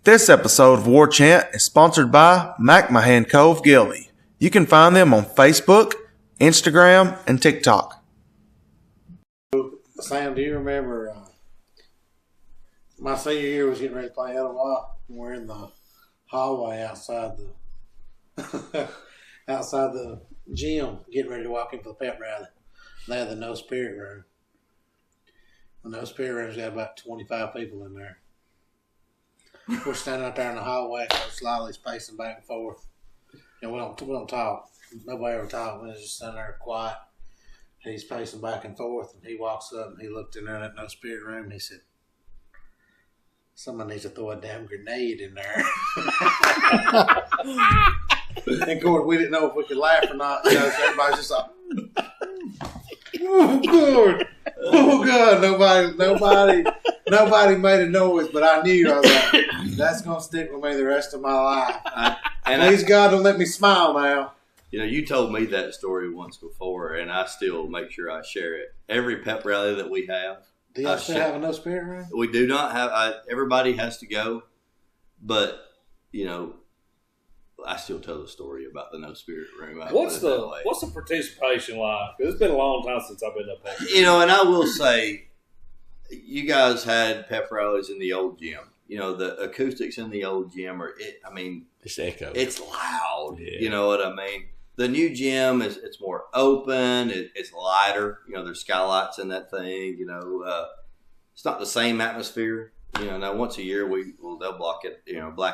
This episode of Warchant is sponsored by McMahon Cove Gilly. You can find them on Facebook, Instagram, and TikTok. Sam, do you remember my senior year was getting ready to play LOI? We're in the hallway outside the outside the gym, getting ready to walk into the pep rally. They had the No Spirit room. The No Spirit room's got about 25 people in there. We're standing out there in the hallway, Coach Lolly's pacing back and forth. And we don't talk. Nobody ever talked. We're just sitting there quiet. He's pacing back and forth, and he walks up and he looked in there in that No Spirit room and he said, "Someone needs to throw a damn grenade in there." And of course, we didn't know if we could laugh or not. You know, so everybody's just like, "Oh God, nobody made a noise." But I knew, I was like, that's gonna stick with me the rest of my life. Please God, don't let me smile now. You know, you told me that story once before, and I still make sure I share it. Every pep rally that we have. Do y'all still have a No Spirit room? We do not have. Everybody has to go, but you know, I still tell the story about the No Spirit room. What's the participation like? It's been a long time since I've been up there. You know, and I will say, you guys had pep rallies in the old gym. You know, the acoustics in the old gym It's echo. It's loud. Yeah. You know what I mean? The new gym it's more open. It's lighter. You know, there's skylights in that thing. You know, it's not the same atmosphere. You know, now once a year they'll black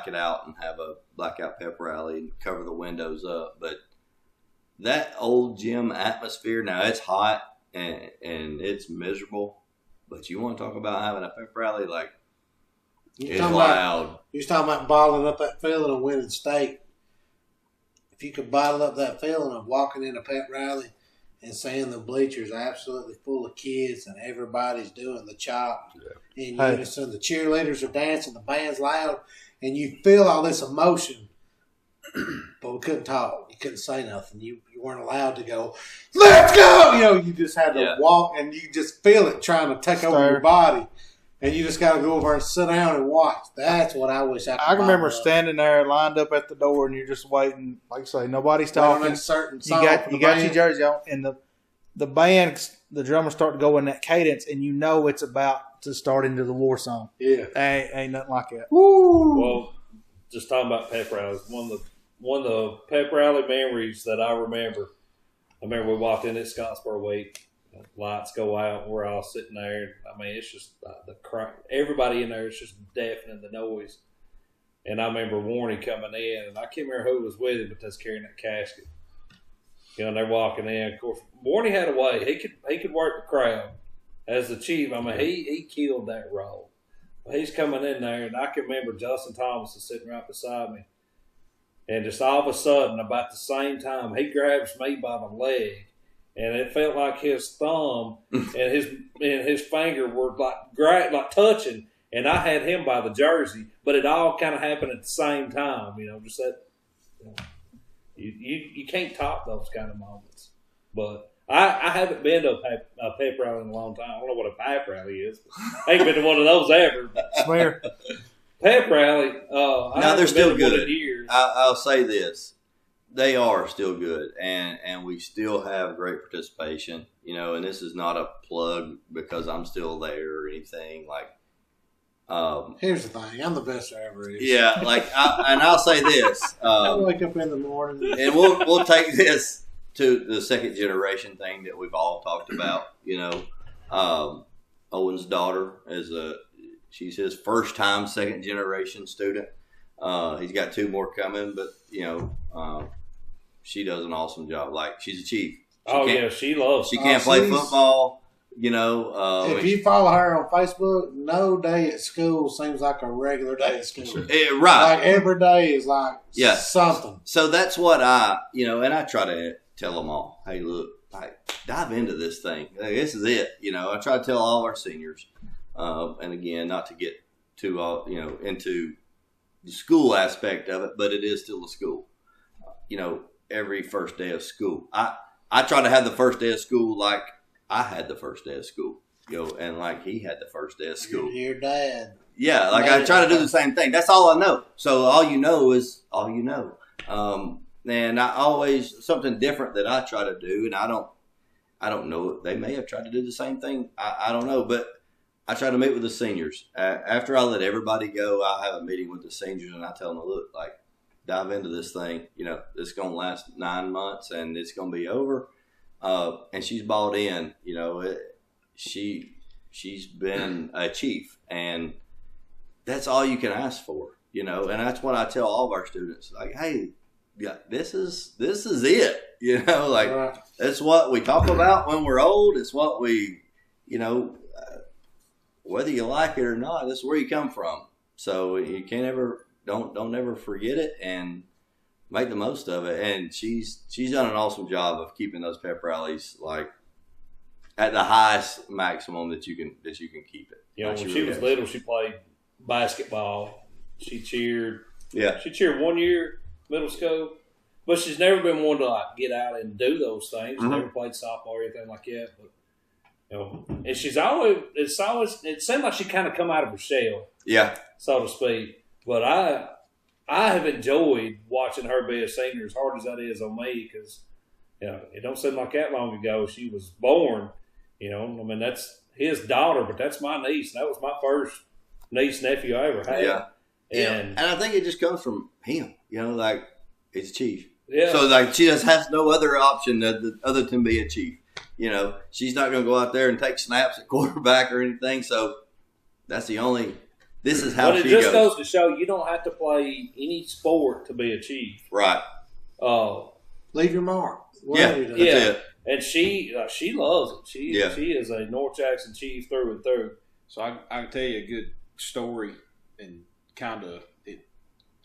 it out and have a blackout pep rally and cover the windows up. But that old gym atmosphere, now it's hot and it's miserable. But you want to talk about having a pep rally, like, it's loud. You was talking about bottling up that feeling of winning state. If you could bottle up that feeling of walking in a pep rally and seeing the bleachers absolutely full of kids and everybody's doing the chop in unison, the cheerleaders are dancing, the band's loud, and you feel all this emotion, but we couldn't talk. You couldn't say nothing. You weren't allowed to go, "Let's go!" You know, you just had to walk, and you just feel it trying to take over your body. And you just got to go over and sit down and watch. That's what I wish I could. I remember standing there lined up at the door, and you're just waiting. Like I say, nobody's talking. You got your jersey on, and the band, the drummers start to go in that cadence, and you know it's about to start into the war song. Yeah, ain't nothing like that. Woo! Well, just talking about pep rallies, one of the pep rally memories that I remember we walked in at Scottsboro Week. Lights go out, and we're all sitting there. I mean, it's just the crowd. Everybody in there is just deafening the noise. And I remember Warnie coming in, and I can't remember who was with him, but that's carrying that casket. You know, and they're walking in. Of course, Warnie had a way. He could work the crowd as the chief. I mean, he killed that role. But he's coming in there, and I can remember Justin Thomas is sitting right beside me. And just all of a sudden, about the same time, he grabs me by the leg. And it felt like his thumb and his finger were like touching, and I had him by the jersey. But it all kind of happened at the same time, you know. Just that, you can't top those kind of moments. But I haven't been to a pep rally in a long time. I don't know what a pep rally is. I ain't been to one of those ever. Swear. Pep rally. No, they're still good. I'll say this. They are still good, and we still have great participation, you know, and this is not a plug because I'm still there or anything. Like, here's the thing. I'm the best there ever is. Yeah, like, I'll say this. I wake up in the morning. And we'll take this to the second generation thing that we've all talked about, you know. Owen's daughter she's his first time second generation student. He's got 2 more coming, but, you know, she does an awesome job. Like, she's a chief. She loves. She can't play football. You know, if you follow her on Facebook, no day at school seems like a regular day at school. Right. Like every day is like something. So that's what and I try to tell them all, hey, look, like, dive into this thing. Like, this is it. You know, I try to tell all our seniors, and again, not to get too, into the school aspect of it, but it is still a school. You know, every first day of school, I try to have the first day of school like I had the first day of school, you know, and like he had the first day of school. Your dad. Yeah, like I try to do the same thing. That's all I know. So all you know is all you know. And I always something different that I try to do, and I don't know. They may have tried to do the same thing. I don't know, but I try to meet with the seniors. After I let everybody go, I have a meeting with the seniors, and I tell them, look, like, dive into this thing. You know, it's going to last 9 months, and it's going to be over. And she's bought in. You know, she's been a chief, and that's all you can ask for. You know, and that's what I tell all of our students. Like, hey, yeah, this is it. You know, like that's what we talk about when we're old. It's what we, you know, whether you like it or not, this is where you come from. So you can't ever don't ever forget it and make the most of it. And she's done an awesome job of keeping those pep rallies like at the highest maximum that you can keep it. You know, when she was little, she played basketball. She cheered. Yeah, she cheered 1 year middle school, but she's never been one to like get out and do those things. She never played softball or anything like that. But you know, and she's always it seemed like she kind of come out of her shell, so to speak. But I have enjoyed watching her be a senior, as hard as that is on me, because you know it don't seem like that long ago she was born. You know, I mean that's his daughter, but that's my niece. That was my first nephew I ever had. Yeah. And I think it just comes from him, you know, like he's a chief. Yeah. So like she just has no other option other than be a chief. You know, she's not going to go out there and take snaps at quarterback or anything. So that's the only. This is how she goes. But it just goes to show you don't have to play any sport to be a chief. Right. Leave your mark. That's it. And she loves it. She is a North Jackson chief through and through. So I can tell you a good story and. Kind of,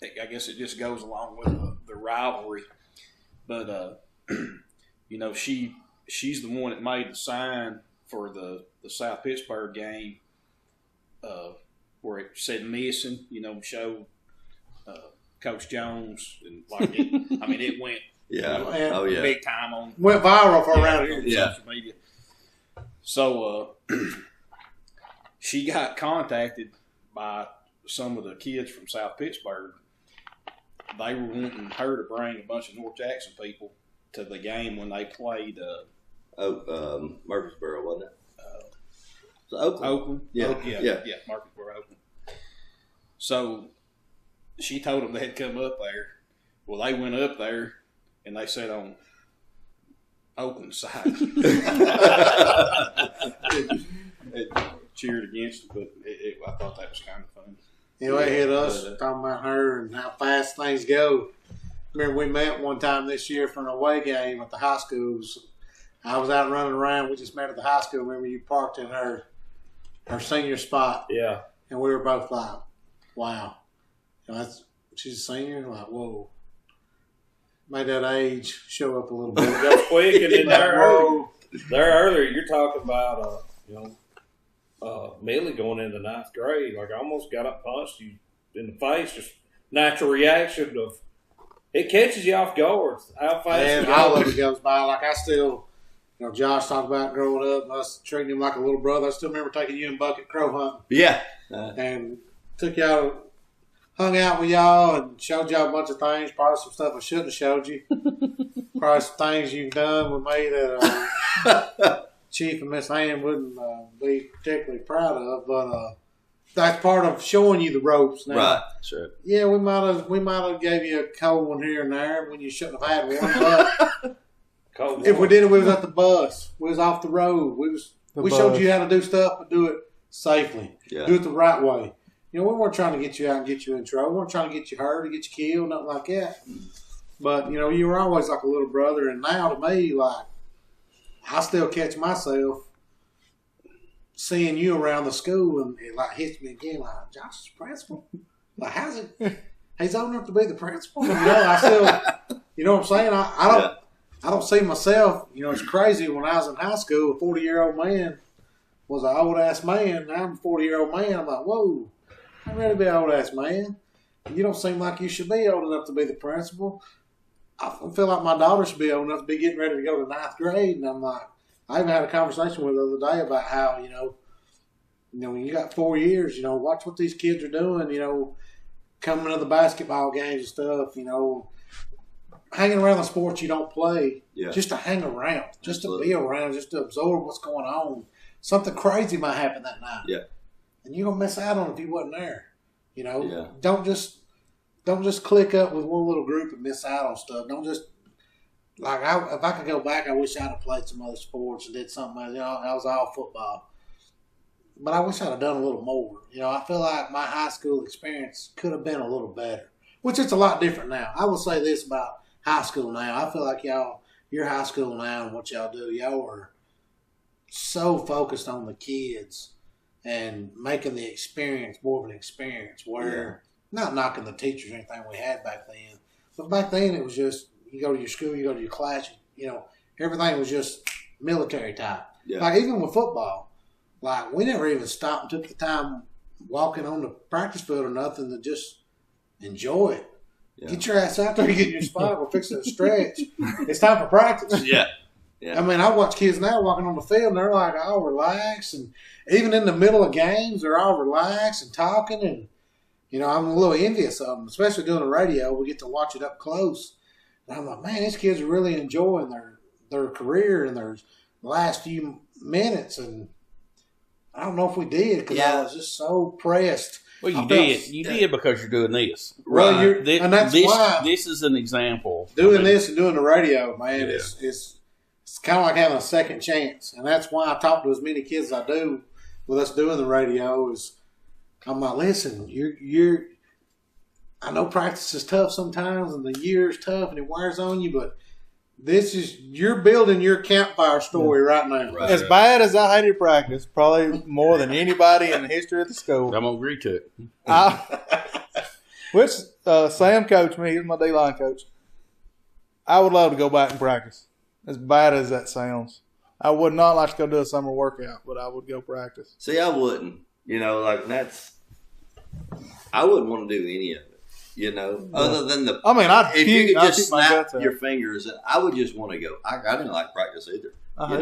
I guess it just goes along with the rivalry, but you know, she's the one that made the sign for the South Pittsburgh game, where it said "missing." You know, showed Coach Jones, and like it went, big time went viral for around here on social media. So she got contacted by some of the kids from South Pittsburgh. They were wanting her to bring a bunch of North Jackson people to the game when they played Murfreesboro, wasn't it? Oakland. Yeah. Murfreesboro, Oakland. So she told them they had come up there. Well, they went up there and they sat on Oakland side. It cheered against it, but I thought that was kind of fun. You know, they hit us talking about her and how fast things go. Remember, we met one time this year for an away game at the high schools. I was out running around. We just met at the high school. Remember, you parked in her senior spot. Yeah. And we were both like, wow. You know, she's a senior? Like, whoa. Made that age show up a little bit. It goes quick, and then there earlier, you're talking about, Millie going into 9th grade, like I almost got up, punched you in the face. Just natural reaction of it catches you off guard. How fast? And all of it goes by. Like I still, Josh talked about growing up and us treating him like a little brother. I still remember taking you and Bucket crow hunting. Yeah, and took y'all, hung out with y'all, and showed y'all a bunch of things. Probably some stuff I shouldn't have showed you. Probably some things you've done with me that. Chief and Miss Ann wouldn't be particularly proud of, but that's part of showing you the ropes. Now, right? Sure. Yeah, we might have gave you a cold one here and there when you shouldn't have had one. But if we did it, we was at the bus. We was off the road. We showed you how to do stuff, but do it safely. Yeah. Do it the right way. You know, we weren't trying to get you out and get you in trouble. We weren't trying to get you hurt or get you killed, nothing like that. But you were always like a little brother, and now to me, like. I still catch myself seeing you around the school, and it like hits me again. Like, Josh is the principal. Like, how's it? He's old enough to be the principal. I still, you know what I'm saying? I don't see myself. It's crazy. When I was in high school, a 40-year-old man was an old ass man. Now I'm a 40-year-old man. I'm like, whoa, I'm ready to be an old ass man. You don't seem like you should be old enough to be the principal. I feel like my daughter should be old enough to be getting ready to go to 9th grade. And I'm like, I even had a conversation with her the other day about how, when you got 4 years, watch what these kids are doing, coming to the basketball games and stuff, hanging around the sports you don't play, just to hang around, just to be around, just to absorb what's going on. Something crazy might happen that night. Yeah. And you're going to miss out on it if you wasn't there. Don't just click up with one little group and miss out on stuff. Don't just, if I could go back, I wish I'd have played some other sports and did something else. I was all football. But I wish I'd have done a little more. I feel like my high school experience could have been a little better, which it's a lot different now. I will say this about high school now. I feel like your high school now and what y'all do, y'all are so focused on the kids and making the experience more of an experience where, not knocking the teachers or anything we had back then, but back then it was just, you go to your school, you go to your class, everything was just military type. Yeah. Like even with football, we never even stopped and took the time walking on the practice field or nothing to just enjoy it. Yeah. Get your ass out there, get in your spot, we're fixing to stretch. It's time for practice. Yeah. I mean, I watch kids now walking on the field, and they're like all relaxed, and even in the middle of games, they're all relaxed and talking, and I'm a little envious of them, especially doing the radio. We get to watch it up close, and I'm like, man, these kids are really enjoying their career and their last few minutes, and I don't know if we did because I was just so pressed. Well, you did. You did because you're doing this. Well, and that's why this is an example. Doing this and doing the radio, man, it's kind of like having a second chance, and that's why I talk to as many kids as I do with us doing the radio. Is I'm like, listen, you're. I know practice is tough sometimes, and the year is tough, and it wears on you, but you're building your campfire story right now. Right. As bad as I hated practice, probably more than anybody in the history of the school. I'm gonna agree to it. Which Sam coached me. He was my D-line coach. I would love to go back and practice. As bad as that sounds, I would not like to go do a summer workout, but I would go practice. See, I wouldn't. I wouldn't want to do any of it. Other than if you could just snap your fingers, I would just want to go. I didn't like practice either. I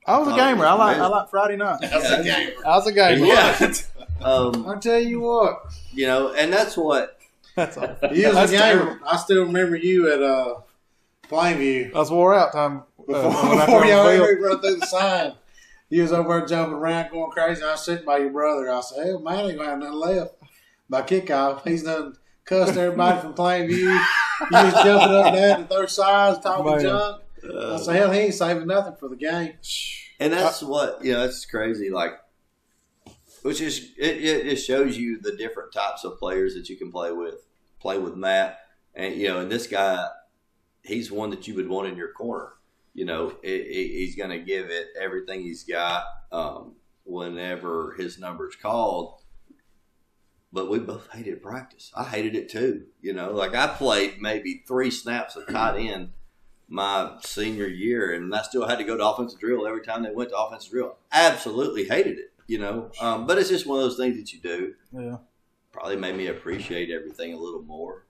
was a gamer. I like Friday night. I was a gamer. Yeah. I'll tell you what. And that's what. That's all. You was a gamer. I still remember you at Plainview. I was wore out time before y'all run through the sign. You was over there jumping around, going crazy. I was sitting by your brother. I said, "Hey, man, ain't gonna have nothing left." By kickoff, he's done cussed everybody from Plainview. He was jumping up and down the third sides, talking junk. I said, "Hell, he ain't saving nothing for the game." And that's what that's crazy. Which is it just shows you the different types of players that you can play with. Play with Matt, and and this guy. He's one that you would want in your corner. He's going to give it everything he's got whenever his number's called. But we both hated practice. I hated it too. I played maybe 3 snaps of tight end my senior year, and I still had to go to offensive drill every time they went to offensive drill. Absolutely hated it, But it's just one of those things that you do. Yeah. Probably made me appreciate everything a little more,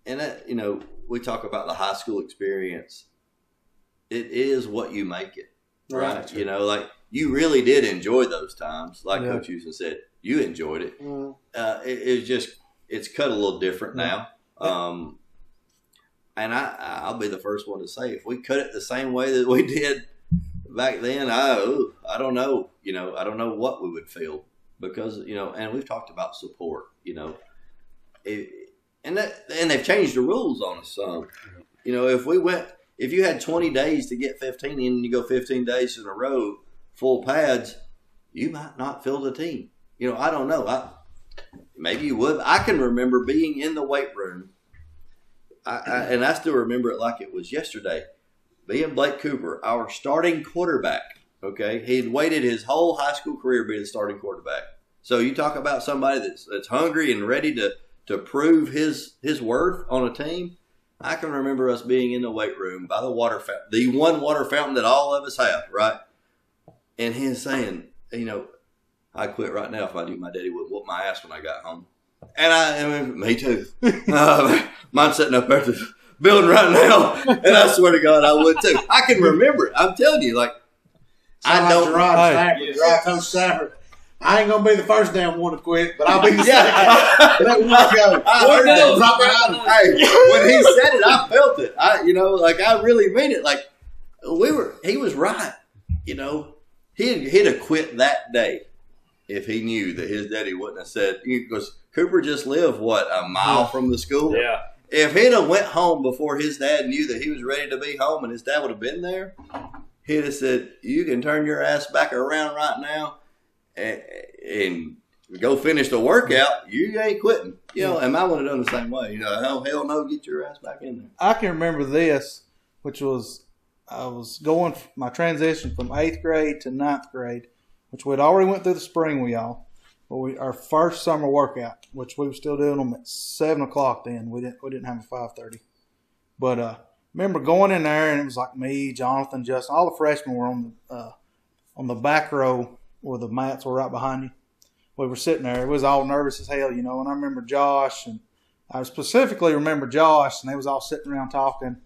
And that, we talk about the high school experience. It is what you make it, right? You really did enjoy those times. Like Coach Houston said, you enjoyed it. It's cut a little different now. And I'll be the first one to say, if we cut it the same way that we did back then, I don't know. I don't know what we would feel because, and we've talked about support, And they've changed the rules on us some. If you had 20 days to get 15 in and you go 15 days in a row, full pads, you might not fill the team. I don't know. Maybe you would. I can remember being in the weight room, and I still remember it like it was yesterday. Being Blake Cooper, our starting quarterback, okay? He had waited his whole high school career being the starting quarterback. So you talk about somebody that's hungry and ready to prove his worth on a team. I can remember us being in the weight room by the water fountain, the one water fountain that all of us have, right? And him saying, I'd quit right now if I knew my daddy would whoop my ass when I got home. And me too. Mine's sitting up there at the building right now, and I swear to God I would too. I can remember it. I'm telling you, I don't. Gerard Coach Stafford. I ain't gonna be the first damn one to quit, but I'll be the second. Let one go. Hey, when he said it, I felt it. I really mean it. Like he was right. He'd have quit that day if he knew that his daddy wouldn't have said, because Cooper just lived a mile from the school. Yeah. If he'd have went home before his dad knew that he was ready to be home and his dad would have been there, he'd have said, "You can turn your ass back around right now and go finish the workout. You ain't quitting." And I would have done the same way. Hell no, get your ass back in there. I can remember this, which was I was going my transition from 8th grade to 9th grade, which we'd already went through the spring with y'all. But our first summer workout, which we were still doing them at 7:00 then. We didn't have a 5:30. But remember going in there, and it was like me, Jonathan, Justin, all the freshmen were on the back row where the mats were right behind you. We were sitting there. It was all nervous as hell, And I remember Josh, and I specifically remember Josh, and they was all sitting around talking.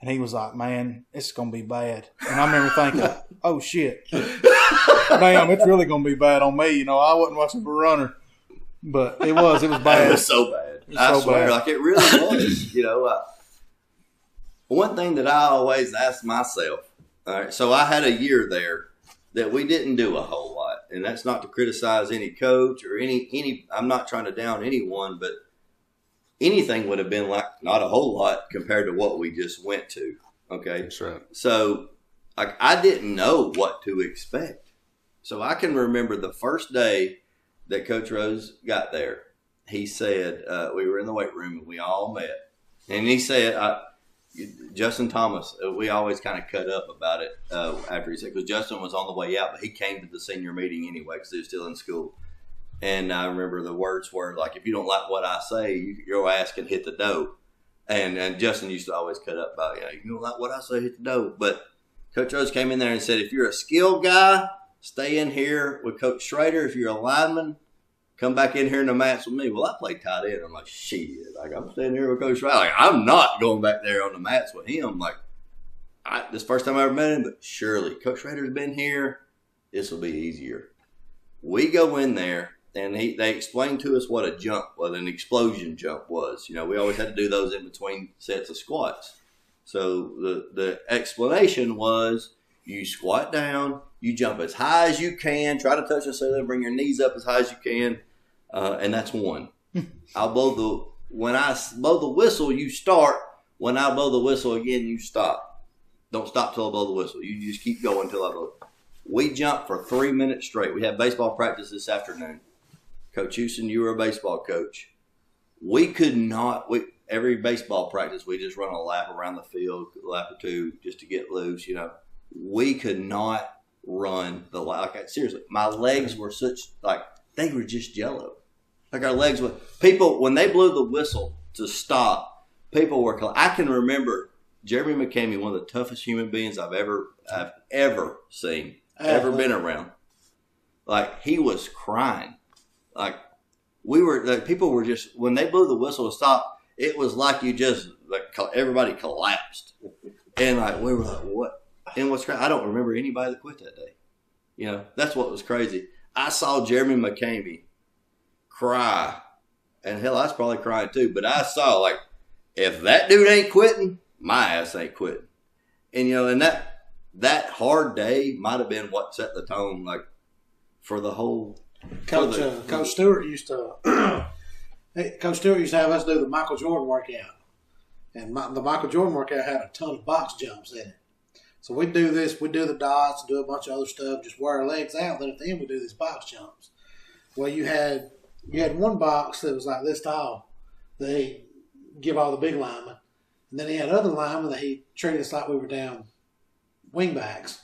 And he was like, "Man, it's going to be bad." And I remember thinking, "Oh, shit. Damn, it's really going to be bad on me." I wasn't much of a runner. But it was bad. It was so bad. I swear, like it really was. One thing that I always ask myself, all right, so I had a year there that we didn't do a whole lot. And that's not to criticize any coach or any I'm not trying to down anyone, but anything would have been like not a whole lot compared to what we just went to. Okay. That's right. So I didn't know what to expect. So I can remember the first day that Coach Rose got there. He said, we were in the weight room and we all met. And he said, Justin Thomas, we always kind of cut up about it after he said, because Justin was on the way out, but he came to the senior meeting anyway because he was still in school. And I remember the words were like, "If you don't like what I say, your ass can hit the dough." And Justin used to always cut up about, "If you don't like what I say, hit the dough." But Coach Rose came in there and said, "If you're a skilled guy, stay in here with Coach Schrader. If you're a lineman, come back in here in the mats with me." Well, I played tight end. I'm like, shit. I'm staying here with Coach Schrader. I'm not going back there on the mats with him. This first time I ever met him, but surely Coach Schrader's been here. This will be easier. We go in there. And they explained to us what a jump, what an explosion jump was. We always had to do those in between sets of squats. So the explanation was you squat down, you jump as high as you can, try to touch the ceiling, bring your knees up as high as you can, and that's one. When I blow the whistle, you start. When I blow the whistle again, you stop. Don't stop till I blow the whistle. You just keep going till I blow. We jumped for 3 minutes straight. We had baseball practice this afternoon. Coach Houston, you were a baseball coach. We could not, every baseball practice, we just run a lap around the field, a lap or two, just to get loose, We could not run the lap. Seriously, my legs were they were just jello. Our legs were, people, when they blew the whistle to stop, people were, I can remember Jeremy McCamey, one of the toughest human beings I've ever seen, ever been around. He was crying. People were just, when they blew the whistle to stop, it was like you just, everybody collapsed. And we were like, what? And what's crazy, I don't remember anybody that quit that day. That's what was crazy. I saw Jeremy McCamey cry. And hell, I was probably crying too. But I saw, if that dude ain't quitting, my ass ain't quitting. And, and that hard day might have been what set the tone, for the whole. Coach Stewart used to have us do the Michael Jordan workout, and the Michael Jordan workout had a ton of box jumps in it. So we do this, we do the dots, do a bunch of other stuff, just wear our legs out. Then at the end we do these box jumps. Well, you had one box that was like this tall that he give all the big linemen, and then he had other linemen that he treated us like we were down wingbacks.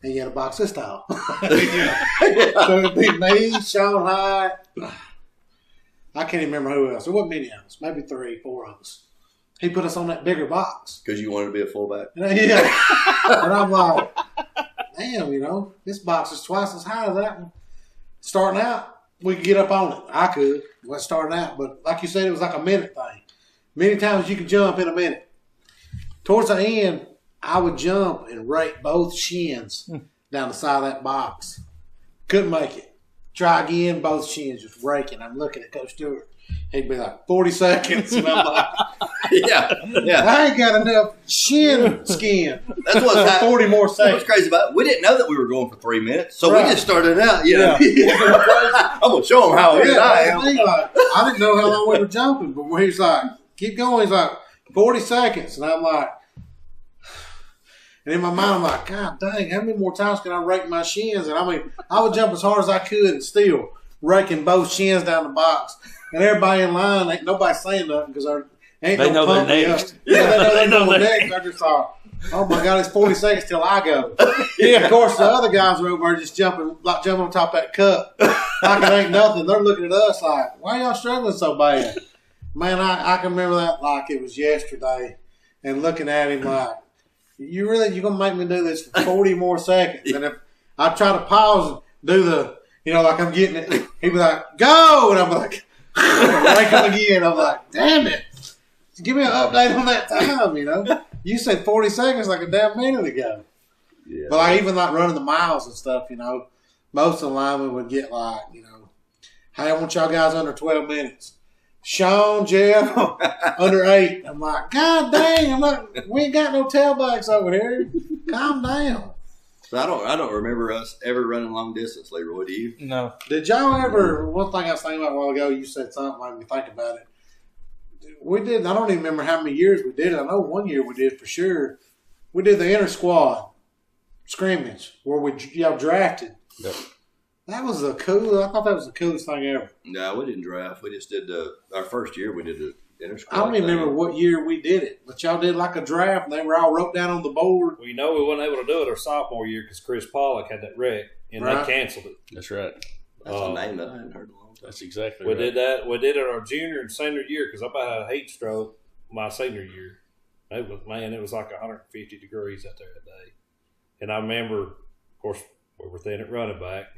And you had a box this tall. So it'd be me, Sean Hyde. I can't even remember who else. There wasn't many of us. Maybe 3, 4 of us. He put us on that bigger box. Because you wanted to be a fullback? Yeah. And I'm like, damn, this box is twice as high as that one. Starting out, we could get up on it. I could. Well, starting out. But like you said, it was like a minute thing. Many times you could jump in a minute. Towards the end, I would jump and rake both shins down the side of that box. Couldn't make it. Try again, both shins just raking. I'm looking at Coach Stewart. He'd be like, 40 seconds. And I'm like, yeah. I ain't got enough shin skin. That's what's 40 more seconds. What's crazy about it, we didn't know that we were going for 3 minutes, so Right. we just started out, I'm going to show them how good I am. I didn't know how long we were jumping, but when he's like, keep going, he's like, 40 seconds. And I'm like, and in my mind, I'm like, God dang, how many more times can I rake my shins? And I mean, I would jump as hard as I could and still raking both shins down the box. And everybody in line, ain't nobody saying nothing because They know they're next. Yeah, they know they're next. I just thought, oh my God, it's 40 seconds till I go. Yeah. Of course, the other guys are over there just jumping on top of that cup like it ain't nothing. They're looking at us like, why y'all struggling so bad? Man, I can remember that like it was yesterday and looking at him like, you're going to make me do this for 40 more seconds. And if I try to pause and do the, like I'm getting it, he'd be like, go! And I'm like, rake him again. I'm like, damn it. Give me an update on that time, You said 40 seconds like a damn minute ago. Yeah. But like even like running the miles and stuff, most of the linemen would get like, hey, I want y'all guys under 12 minutes. Sean, Jeff, under 8. I'm like, God dang, we ain't got no tailbacks over here. Calm down. So I don't remember us ever running long distance, Leroy. Do you? No. Did y'all ever? One thing I was thinking about a while ago, you said something made me think about it. We did. I don't even remember how many years we did it. I know one year we did for sure. We did the inter squad scrimmage where y'all drafted. Yep. That was I thought that was the coolest thing ever. No, we didn't draft. We just did our first year. We did the inter squad. I don't even remember what year we did it, but y'all did like a draft, and they were all wrote down on the board. We know we weren't able to do it our sophomore year because Chris Pollock had that wreck, and Right. they canceled it. That's right. That's a name that I hadn't heard in a long time. That's exactly We right. did that. We did it our junior and senior year because I about had a heat stroke my senior year. It was like 150 degrees out there that day. And I remember, of course, we were thin at running back.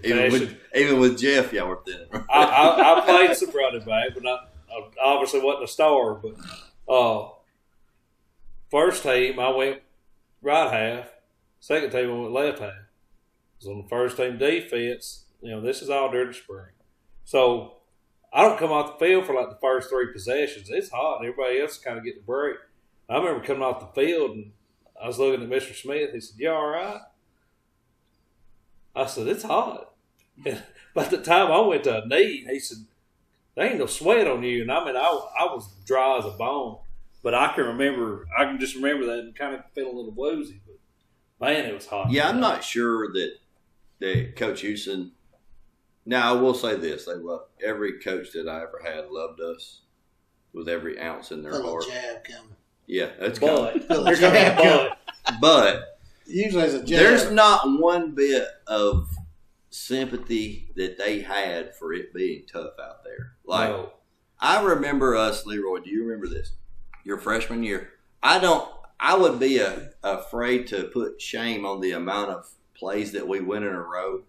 Even with Jeff, y'all were thin. I played some running back, but I obviously wasn't a star. But first team, I went right half. Second team, I went left half. I was on the first team defense. This is all during the spring. So I don't come off the field for like the first 3 possessions. It's hot, and everybody else is kind of getting a break. I remember coming off the field, and I was looking at Mr. Smith. He said, "You all right?" I said, "It's hot." And by the time I went to a knee, he said, "There ain't no sweat on you." And I was dry as a bone. But I can just remember that and kind of feel a little woozy. But man, it was hot. Yeah, I'm not sure that Coach Houston. Now, I will say this: every coach that I ever had loved us with every ounce in their heart. Jab coming. Yeah, that's But coming. there's gonna be a but. But Usually it's a jab. there's not one bit of sympathy that they had for it being tough out there. Like, No. I remember us, Leroy. Do you remember this? Your freshman year. I would be afraid to put shame on the amount of plays that we win in a row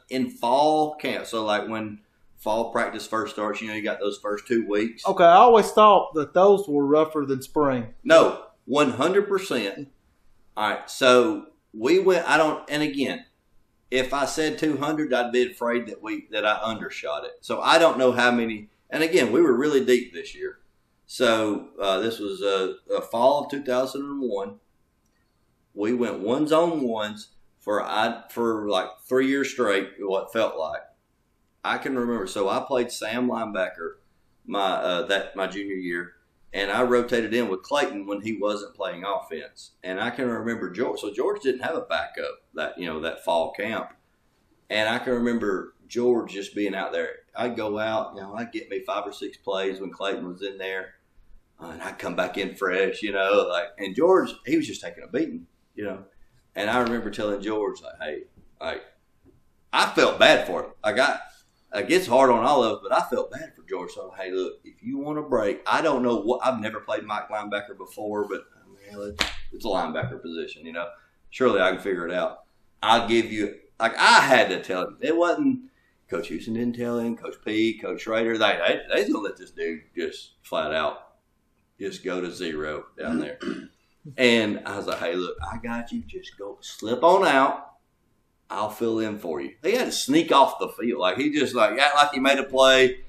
in fall camp. So like when fall practice first starts, you got those first 2 weeks. Okay, I always thought that those were rougher than spring. No, 100%. All right, so we went. And again, if I said 200, I'd be afraid that I undershot it. So I don't know how many. And again, we were really deep this year. So this was a fall of 2001. We went ones on ones for like 3 years straight. What felt like. I can remember. So I played Sam linebacker my junior year. And I rotated in with Clayton when he wasn't playing offense. And I can remember George. So George didn't have a backup that fall camp. And I can remember George just being out there. I'd go out, I'd get me 5 or 6 plays when Clayton was in there. And I'd come back in fresh, and George, he was just taking a beating, And I remember telling George, hey, I felt bad for him. It gets hard on all of us, but I felt bad for George. So, hey, look, if you want a break, I don't know what – I've never played Mike linebacker before, but it's a linebacker position, Surely I can figure it out. I'll give you – I had to tell him. It wasn't – Coach Houston didn't tell him, Coach P, Coach Schrader. They's going to let this dude just flat out just go to zero down there. And I was like, hey, look, I got you. Just go slip on out. I'll fill in for you. He had to sneak off the field. Like, he just, like, act like he made a play,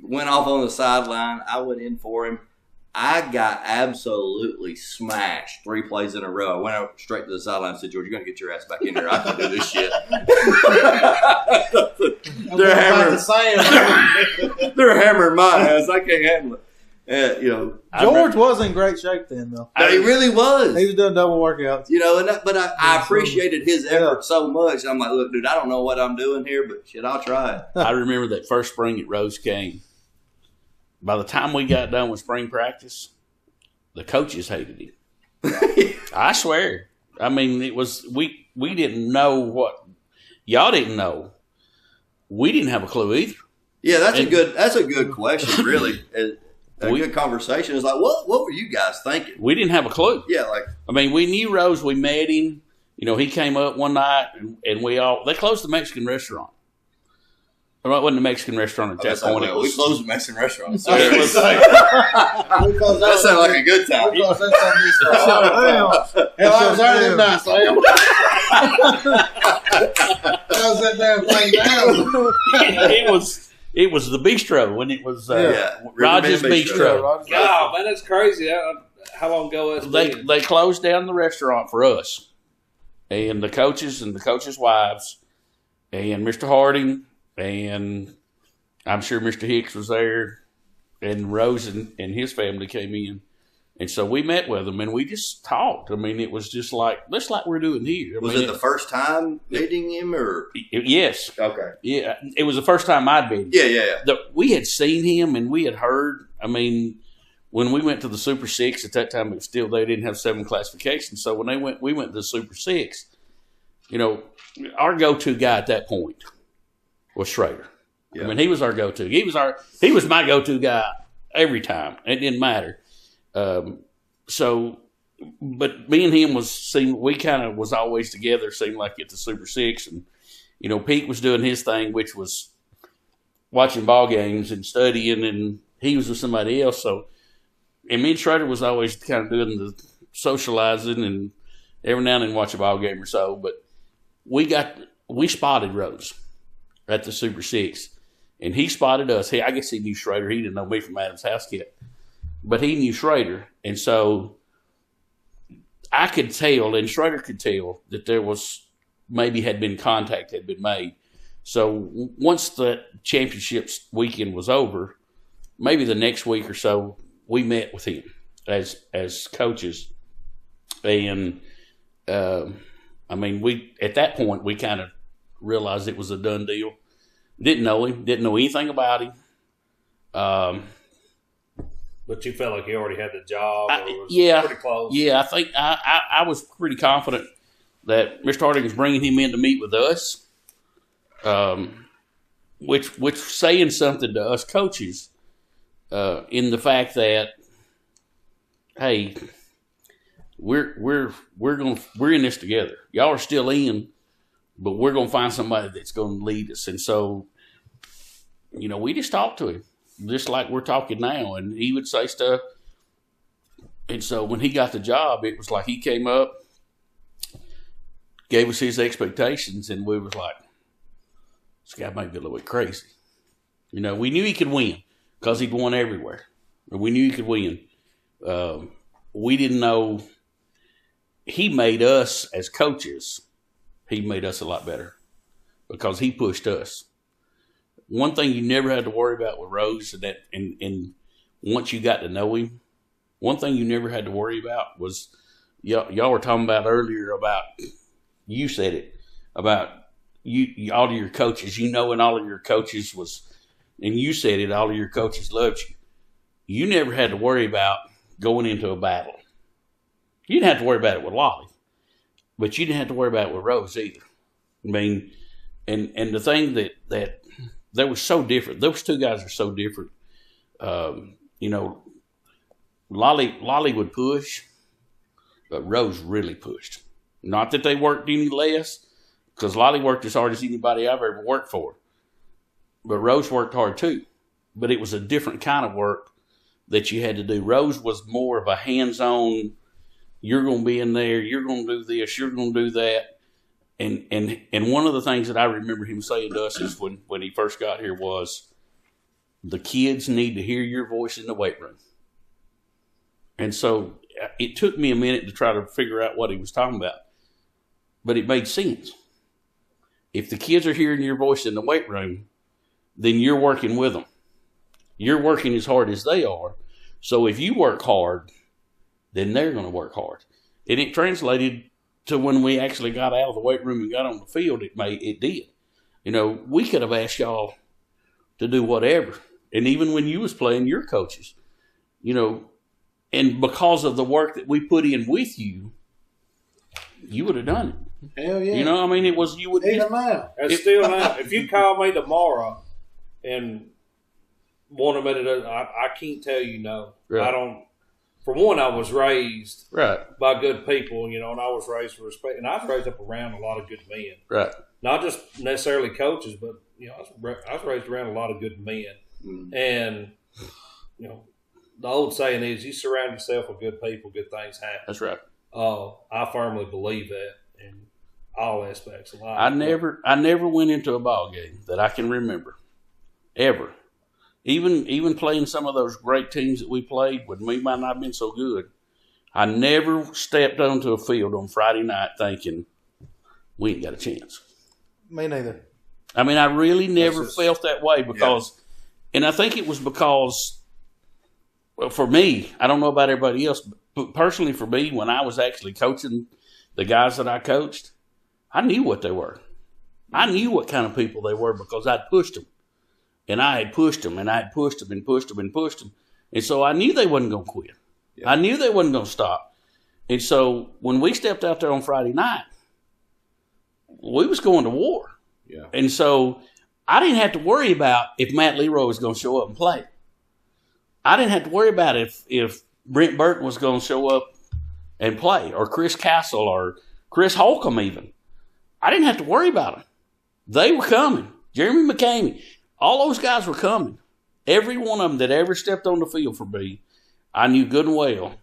went off on the sideline. I went in for him. I got absolutely smashed 3 plays in a row. I went out straight to the sideline and said, George, you're going to get your ass back in here. I can do this shit. They're hammering my ass. I can't handle it. George was in great shape then, though. He really was. He was doing double workouts. But I appreciated his effort so much. I'm like, look, dude, I don't know what I'm doing here, but shit, I'll try it. I remember that first spring at Rose came. By the time we got done with spring practice, the coaches hated him. I swear. I mean, it was we didn't know what y'all didn't know. We didn't have a clue either. Yeah, that's a good question, really. A good conversation is like, what were you guys thinking? We didn't have a clue. Yeah, we knew Rose. We met him. He came up one night, and they closed the Mexican restaurant. Well, it wasn't a Mexican restaurant at that point. We closed the Mexican restaurant. So that sounded like a good time. Hell, I was there that night, Sam. How's that damn thing down? It was the bistro when it was Rogers Bistro. God, man, that's crazy. How long ago was it? They closed down the restaurant for us, and the coaches and the coaches' wives, and Mr. Harding, and I'm sure Mr. Hicks was there, and Rose and his family came in. And so we met with them, and we just talked. I mean, it was just like we're doing here. Was it the first time meeting him, or? Yes. Okay. Yeah, it was the first time I'd been. Yeah. We had seen him, and we had heard. I mean, when we went to the Super 6, at that time it was still, they didn't have 7 classifications. So when we went to the Super 6, our go-to guy at that point was Schrader. Yeah. I mean, he was our go-to. He was my go-to guy every time. It didn't matter. But me and him we kind of was always together, seemed like at the Super 6. And, Pete was doing his thing, which was watching ball games and studying, and he was with somebody else. So, and me and Schrader was always kind of doing the socializing and every now and then watch a ball game or so. But we spotted Rose at the Super 6, and he spotted us. I guess he knew Schrader. He didn't know me from Adam's house yet. But he knew Schrader, and so I could tell, and Schrader could tell, that there was had been contact had been made. So once the championships weekend was over, maybe the next week or so, we met with him as coaches, and we at that point we kind of realized it was a done deal. Didn't know him, didn't know anything about him. But you felt like you already had the job, or was pretty close. Yeah, I think I was pretty confident that Mr. Harding was bringing him in to meet with us, which saying something to us coaches in the fact that, hey, we're in this together. Y'all are still in, but we're gonna find somebody that's gonna lead us. And so, we just talked to him. Just like we're talking now, and he would say stuff. And so when he got the job, it was like he came up, gave us his expectations, and we was like, this guy might be a little bit crazy. We knew he could win because he'd won everywhere. We knew he could win. We didn't know. He made us, as coaches, he made us a lot better because he pushed us. One thing you never had to worry about with Rose, and once you got to know him, one thing you never had to worry about was y'all were talking about earlier about, you said it, about you all of your coaches, and all of your coaches and you said it, all of your coaches loved you. You never had to worry about going into a battle. You didn't have to worry about it with Lolly, but you didn't have to worry about it with Rose either. I mean, and the thing that they were so different. Those two guys are so different. Lolly would push, but Rose really pushed. Not that they worked any less, because Lolly worked as hard as anybody I've ever worked for. But Rose worked hard too. But it was a different kind of work that you had to do. Rose was more of a hands-on, you're going to be in there, you're going to do this, you're going to do that. And one of the things that I remember him saying to us is when he first got here was, the kids need to hear your voice in the weight room. And so it took me a minute to try to figure out what he was talking about, but it made sense. If the kids are hearing your voice in the weight room, then you're working with them. You're working as hard as they are. So if you work hard, then they're going to work hard. And it translated to when we actually got out of the weight room and got on the field, it did. You know, we could have asked y'all to do whatever. And even when you was playing, your coaches, you know, and because of the work that we put in with you, you would have done it. Hell yeah. You know, I mean, it was, you would. It's still now. If you call me tomorrow and wanted me to do, I can't tell you no. Right. I don't. For one, I was raised right by good people, you know, and I was raised for respect. And I was raised up around a lot of good men. Right. Not just necessarily coaches, but, you know, I was raised around a lot of good men. Mm. And, you know, the old saying is, you surround yourself with good people, good things happen. That's right. I firmly believe that in all aspects of life. I never went into a ball game that I can remember, ever. Even playing some of those great teams that we played, with me might not have been so good. I never stepped onto a field on Friday night thinking, we ain't got a chance. Me neither. I mean, I really never felt that way because, and I think it was because, well, for me, I don't know about everybody else, but personally for me, when I was actually coaching the guys that I coached, I knew what they were. I knew what kind of people they were because I'd pushed them. And I had pushed them, and I had pushed them and pushed them and pushed them. And so I knew they wasn't going to quit. Yeah. I knew they wasn't going to stop. And so when we stepped out there on Friday night, we was going to war. Yeah. And so I didn't have to worry about if Matt Leroy was going to show up and play. I didn't have to worry about if Brent Burton was going to show up and play, or Chris Castle, or Chris Holcomb even. I didn't have to worry about them. They were coming. Jeremy McCamey. All those guys were coming. Every one of them that ever stepped on the field for me, I knew good and well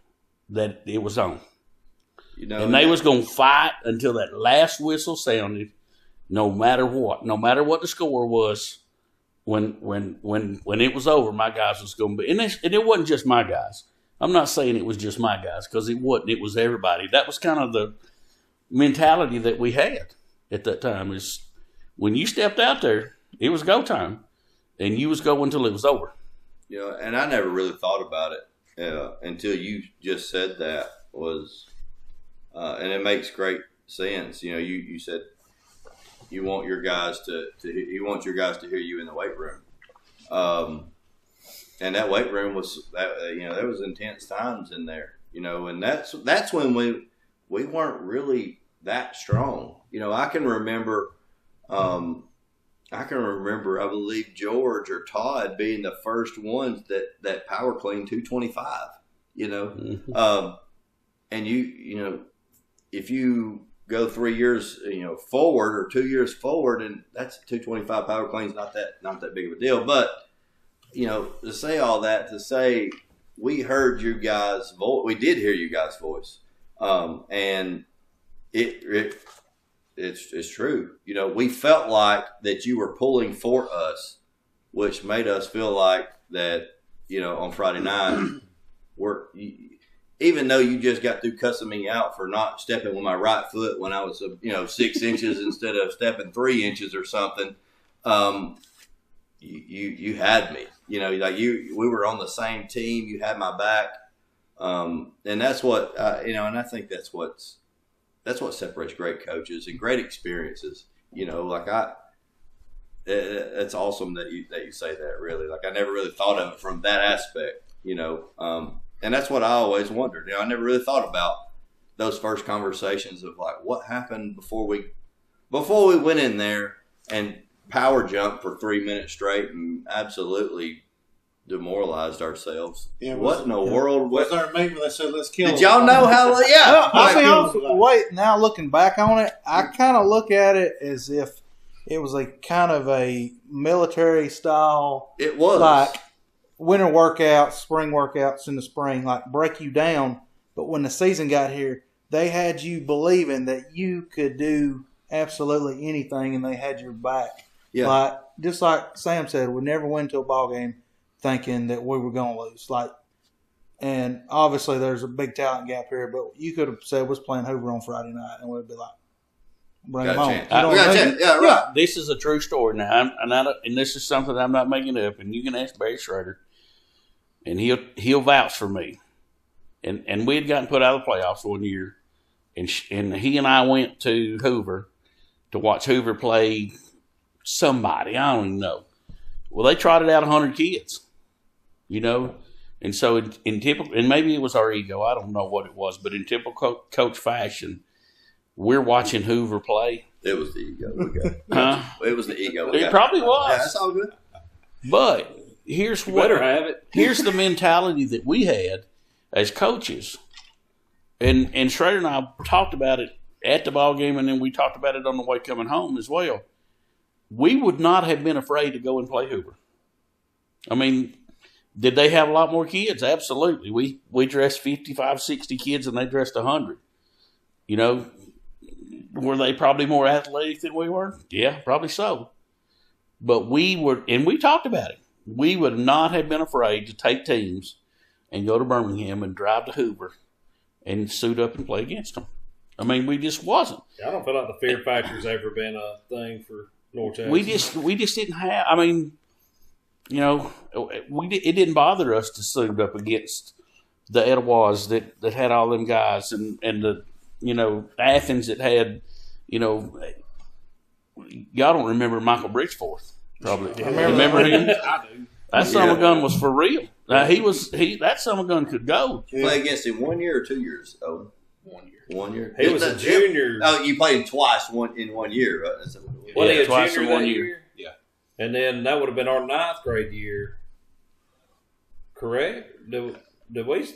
that it was on. You know, and they was going to fight until that last whistle sounded, no matter what. No matter what the score was, when it was over, my guys was going to be. And it wasn't just my guys. I'm not saying it was just my guys, because it wasn't. It was everybody. That was kind of the mentality that we had at that time, is when you stepped out there, it was go time. And you was going until it was over. You know, and I never really thought about it until you just said that and it makes great sense. You know, you said you want your guys to hear you in the weight room, and that weight room was there was intense times in there. You know, and that's when we weren't really that strong. You know, I can remember. I believe George or Todd being the first ones that power clean 225, you know. Mm-hmm. And you know, if you go 3 years, forward or 2 years forward, and that's 225 power clean is not that big of a deal. But, you know, to say all that, to say we heard you guys' voice, we did hear you guys' voice. And it's true. You know, we felt like that you were pulling for us, which made us feel like that, you know, on Friday night, even though you just got through cussing me out for not stepping with my right foot when I was, 6 inches instead of stepping 3 inches or something, you had me. You know, like we were on the same team. You had my back, and that's what and I think that's what separates great coaches and great experiences. You know, like it's awesome that you say that. Really, like I never really thought of it from that aspect. You know, and that's what I always wondered. You know, I never really thought about those first conversations of like what happened before we went in there and power jumped for 3 minutes straight and absolutely demoralized ourselves. Yeah, what in the world? Was there a meeting where they said, let's kill Did y'all know how? Yeah. I'll be honest, now looking back on it, I kind of look at it as if it was a kind of a military style. It was. Like winter workouts, spring workouts in the spring, like break you down But when the season got here, they had you believing that you could do absolutely anything, and they had your back. Yeah. Like, just like Sam said, we never went to a ball game thinking that we were going to lose. Like, and obviously there's a big talent gap here, but you could have said was playing Hoover on Friday night, and we'd be like, bring them on. Yeah, right. This is a true story now, and this is something I'm not making up. And you can ask Barry Schrader, and he'll vouch for me. And we had gotten put out of the playoffs one year, and he and I went to Hoover to watch Hoover play somebody. I don't even know. Well, they trotted out 100 kids, you know. And so in typical, and maybe it was our ego, I don't know what it was, but in typical coach fashion, we're watching Hoover play. It was the ego. It was the ego. It probably was. Yeah, that's all good. But here's better have it. Here's the mentality that we had as coaches, and Schrader and I talked about it at the ball game, and then we talked about it on the way coming home as well. We would not have been afraid to go and play Hoover. I mean, did they have a lot more kids? Absolutely. We dressed 55, 60 kids, and they dressed 100. You know, were they probably more athletic than we were? Yeah, probably so. But we were, and we talked about it. We would not have been afraid to take teams and go to Birmingham and drive to Hoover and suit up and play against them. I mean, we just wasn't. I don't feel like the fear factor's ever been a thing for North Texas. We just didn't have. I mean, you know, it didn't bother us to suit up against the Etowahs that had all them guys, and the, you know, Athens that had, you know, y'all don't remember Michael Bridgeforth, probably. Remember him? I do. That son of a gun was for real. Now, that son of a gun could go. You play against him 1 year or 2 years? Oh, 1 year. 1 year. He was a junior. Oh, you played him twice in 1 year, right? That's Was he a twice junior in 1 that year. Yeah. And then that would have been our 9th grade year. Correct? Did we?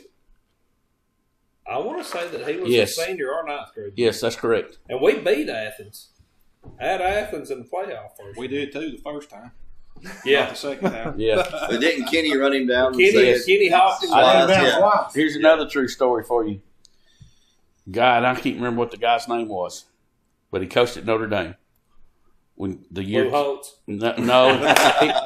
I want to say that he was a senior our 9th grade year. Yes, that's correct. And we beat Athens. At Athens in the playoff first. We did too the first time. Yeah. Not the second time. Yeah. But didn't Kenny run him down? Kenny Hawkins. Here's another true story for you. Guy, and I can't remember what the guy's name was, but he coached at Notre Dame. When the year, Lou Holtz? No,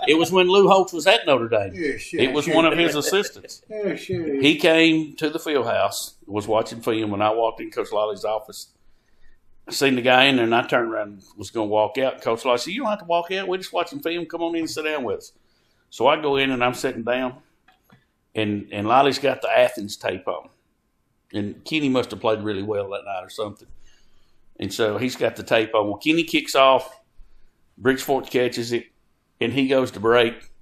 it was when Lou Holtz was at Notre Dame. It was one of his assistants. He came to the field house, was watching film, when I walked in Coach Lolly's office. I seen the guy in there, and I turned around and was going to walk out. Coach Lolly said, "You don't have to walk out. We're just watching film. Come on in and sit down with us." So I go in, and I'm sitting down, and Lolly's got the Athens tape on. And Kenny must have played really well that night or something. And so he's got the tape on. Well, Kenny kicks off. Bridgeforth catches it, and he goes to break,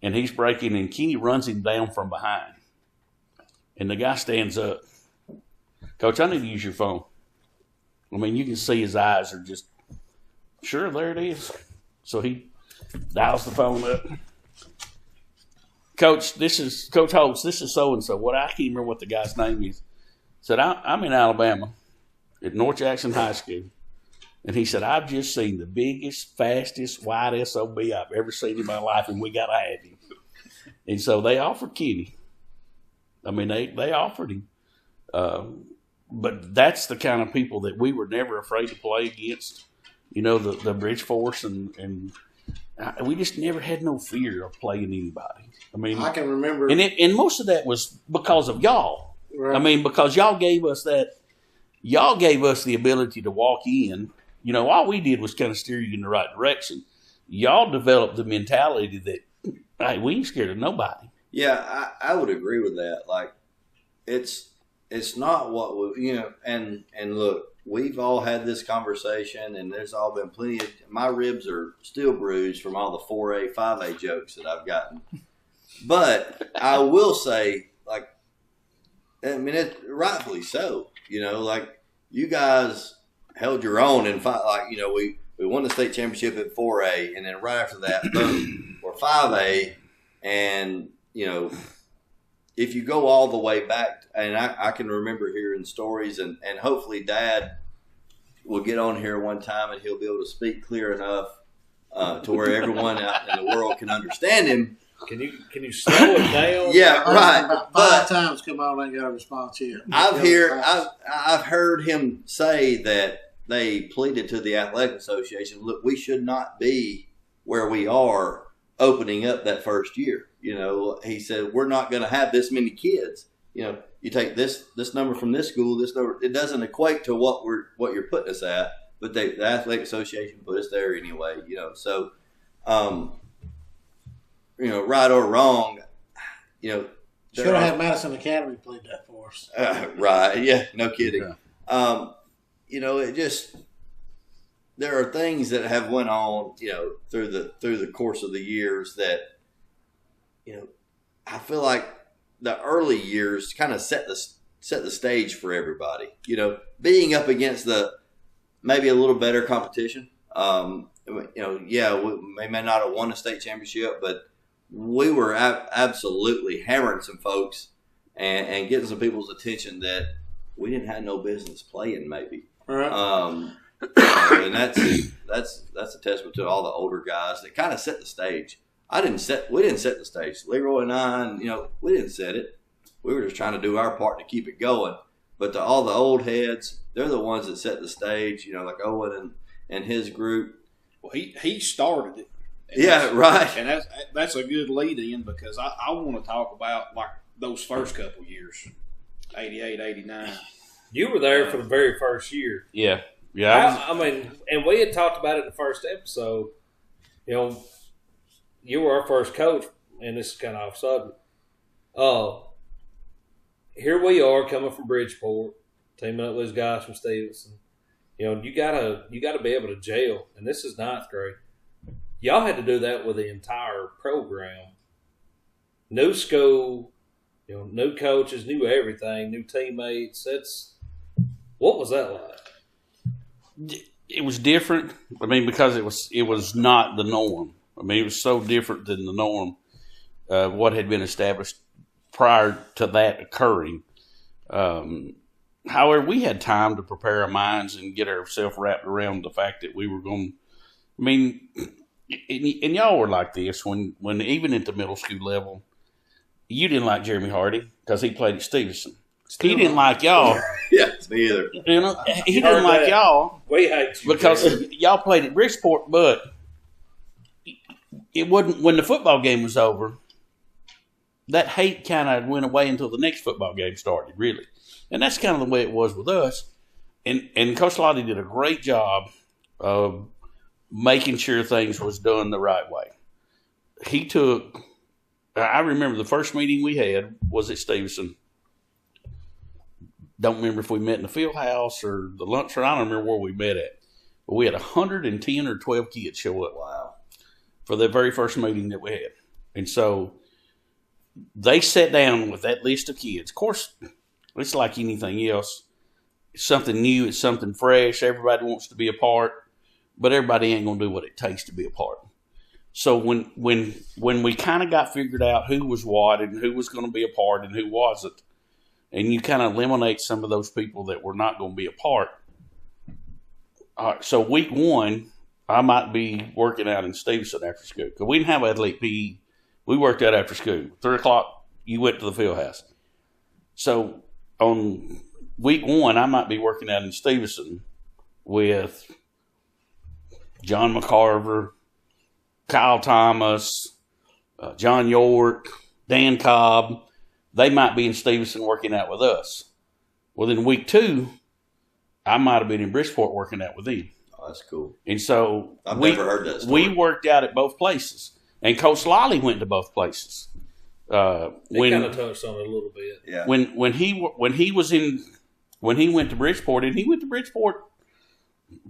and he's breaking, and Kenny runs him down from behind. And the guy stands up. "Coach, I need to use your phone." I mean, you can see his eyes are just, sure, there it is. So he dials the phone up. "Coach, this is Coach Holtz. This is so-and-so." What I can't remember what the guy's name is. Said, "I'm in Alabama at North Jackson High School." And he said, "I've just seen the biggest, fastest, white SOB I've ever seen in my life, and we got to have him." And so they offered Kenny. I mean, they offered him. But that's the kind of people that we were never afraid to play against. You know, the Bridgeforth, and we just never had no fear of playing anybody. I mean, I can remember. And most of that was because of y'all. Right. I mean, because y'all gave us that. Y'all gave us the ability to walk in. You know, all we did was kind of steer you in the right direction. Y'all developed the mentality that, hey, we ain't scared of nobody. Yeah, I would agree with that. Like, it's not what we, you know, and look, we've all had this conversation, and there's all been plenty of, my ribs are still bruised from all the 4A, 5A jokes that I've gotten. But I will say, like, I mean, it rightfully so. You know, like, you guys held your own and like, you know, we won the state championship at 4A, and then right after that, boom, we're 5A, and you know, if you go all the way back, and I can remember hearing stories, and hopefully Dad will get on here one time and he'll be able to speak clear enough to where everyone out in the world can understand him. Can you slow it down? Yeah, right. About 5 times come on, ain't got a response yet. I've heard him say that they pleaded to the athletic association, look, we should not be where we are opening up that first year. He said, we're not going to have this many kids. You take this number from this school, this number, it doesn't equate to what you're putting us at, but the athletic association put us there anyway, so, right or wrong, should have had Madison Academy plead that for us. Right. Yeah. No kidding. Yeah. It just, there are things that have went on, through the course of the years that, I feel like the early years kind of set the stage for everybody, being up against maybe a little better competition. We may not have won a state championship, but we were absolutely hammering some folks and getting some people's attention that we didn't have no business playing, maybe. Right. And that's a testament to all the older guys that kind of set the stage. We didn't set the stage. Leroy and I, we didn't set it. We were just trying to do our part to keep it going. But all the old heads, they're the ones that set the stage. Like Owen and his group. Well, he started it. Yeah, right. And that's a good lead in, because I want to talk about like those first couple years, 88, 89. You were there for the very first year. Yeah. I mean, and we had talked about it in the first episode. You were our first coach, and this is kind of off subject. Here we are coming from Bridgeport, teaming up with these guys from Stevenson. You gotta be able to gel, and this is 9th grade. Y'all had to do that with the entire program. New school, new coaches, new everything, new teammates. What was that like? It was different. I mean, because it was not the norm. I mean, it was so different than the norm, what had been established prior to that occurring. However, we had time to prepare our minds and get ourselves wrapped around the fact that we were going. I mean, and y'all were like this when even at the middle school level, you didn't like Jeremy Hardy because he played at Stevenson. He didn't like y'all. Yeah, me either. He didn't like y'all. We hate you because y'all played at Bridgeport, but it wasn't when the football game was over. That hate kind of went away until the next football game started, really. And that's kind of the way it was with us. And Coach Lottie did a great job of making sure things was done the right way. I remember the first meeting we had was at Stevenson. Don't remember if we met in the field house or the lunchroom. I don't remember where we met at. But we had 110 or 12 kids show up. Wow. For the very first meeting that we had. And so they sat down with that list of kids. Of course, it's like anything else. It's something new. It's something fresh. Everybody wants to be a part. But everybody ain't going to do what it takes to be a part. So when we kind of got figured out who was what and who was going to be a part and who wasn't, and you kind of eliminate some of those people that were not going to be a part. All right, so week 1, I might be working out in Stevenson after school. Because we didn't have athlete PE. We worked out after school. 3 o'clock, you went to the field house. So on week 1, I might be working out in Stevenson with John McCarver, Kyle Thomas, John York, Dan Cobb. They might be in Stevenson working out with us. Well, then week 2, I might have been in Bridgeport working out with them. Oh, that's cool. And so I've never heard that story. We worked out at both places. And Coach Lolly went to both places. He kind of touched on it a little bit. Yeah. When he went to Bridgeport, and he went to Bridgeport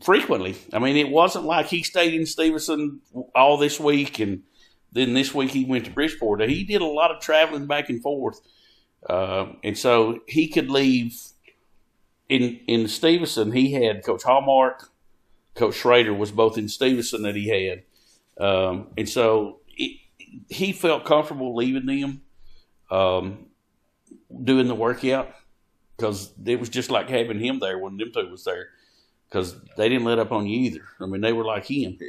frequently. I mean, it wasn't like he stayed in Stevenson all this week and then this week he went to Bridgeport. He did a lot of traveling back and forth. And so he could leave in Stevenson. He had Coach Hallmark, Coach Schrader was both in Stevenson that he had. And so he felt comfortable leaving them, doing the workout, because it was just like having him there when them two was there, because they didn't let up on you either. I mean, they were like him.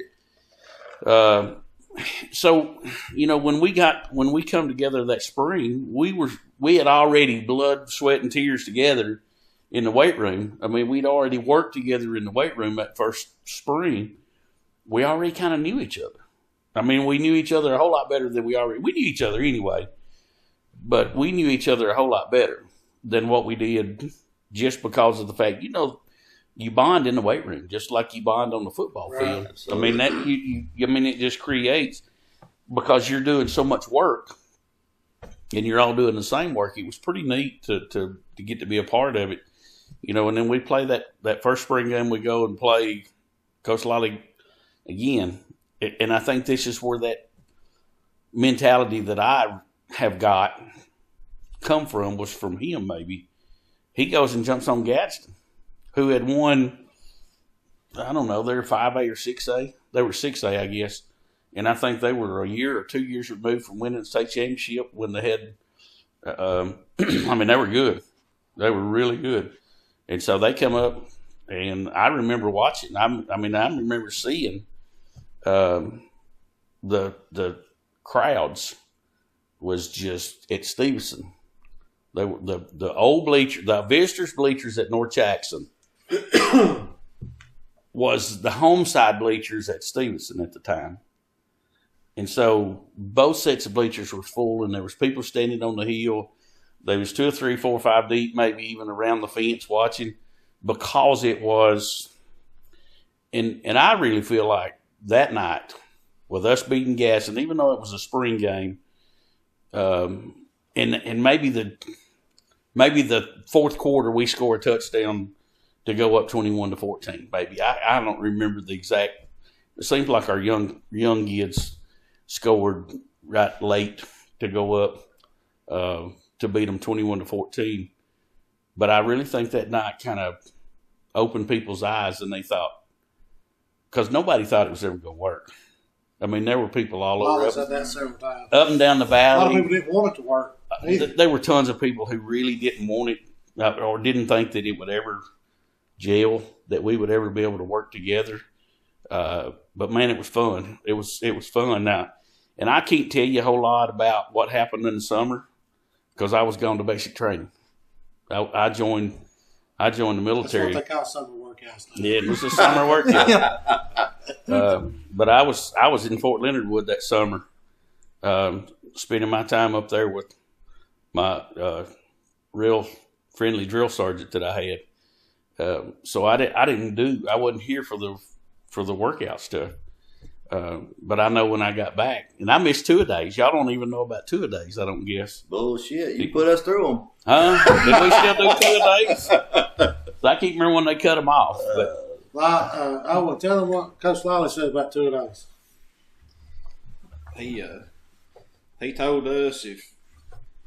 So, when we come together that spring, we had already blood, sweat, and tears together in the weight room. I mean, we'd already worked together in the weight room that first spring. We already kind of knew each other. I mean, we knew each other a whole lot better than we knew each other anyway, but we knew each other a whole lot better than what we did just because of the fact, you bond in the weight room just like you bond on the football field. Absolutely. I mean, it just creates, because you're doing so much work and you're all doing the same work. It was pretty neat to get to be a part of it, and then we play that first spring game. We go and play Coach Lally again. And I think this is where that mentality that I have got come from, was from him maybe. He goes and jumps on Gadsden, who had won, I don't know, they were 5A or 6A. They were 6A, I guess. And I think they were a year or 2 years removed from winning the state championship when they had, I mean, they were good. They were really good. And so they come up, and I remember watching. I remember seeing the crowds was just at Stevenson. They were the old bleacher, the visitors bleachers at North Jackson was the home side bleachers at Stevenson at the time. And so both sets of bleachers were full, and there was people standing on the hill. There was 2 or 3, 4 or 5 deep, maybe even around the fence watching, because it was, and I really feel like that night, with us beating Gadsden, even though it was a spring game, and maybe the fourth quarter we score a touchdown to go up 21-14. Maybe I don't remember the exact. It seems like our young kids scored right late to go up to beat them 21-14. But I really think that night kind of opened people's eyes, and they thought, because nobody thought it was ever going to work. I mean, there were people all over said that several times. Up and down the valley. A lot of people didn't want it to work. There were tons of people who really didn't want it, or didn't think that it would ever gel, that we would ever be able to work together. But man, it was fun. It was fun now. And I can't tell you a whole lot about what happened in the summer, because I was going to basic training. I joined the military. That's what they call summer workouts. Yeah, it was a summer workout. But I was in Fort Leonard Wood that summer, spending my time up there with my real friendly drill sergeant that I had. So I wasn't here for the workout stuff. But I know when I got back, and I missed 2-a-days. Y'all don't even know about 2-a-days, I don't guess. Bullshit. You put us through them. Huh? Did we still do 2-a-days? I can't remember when they cut them off. But I will tell them what Coach Lally said about 2-a-days. He told us if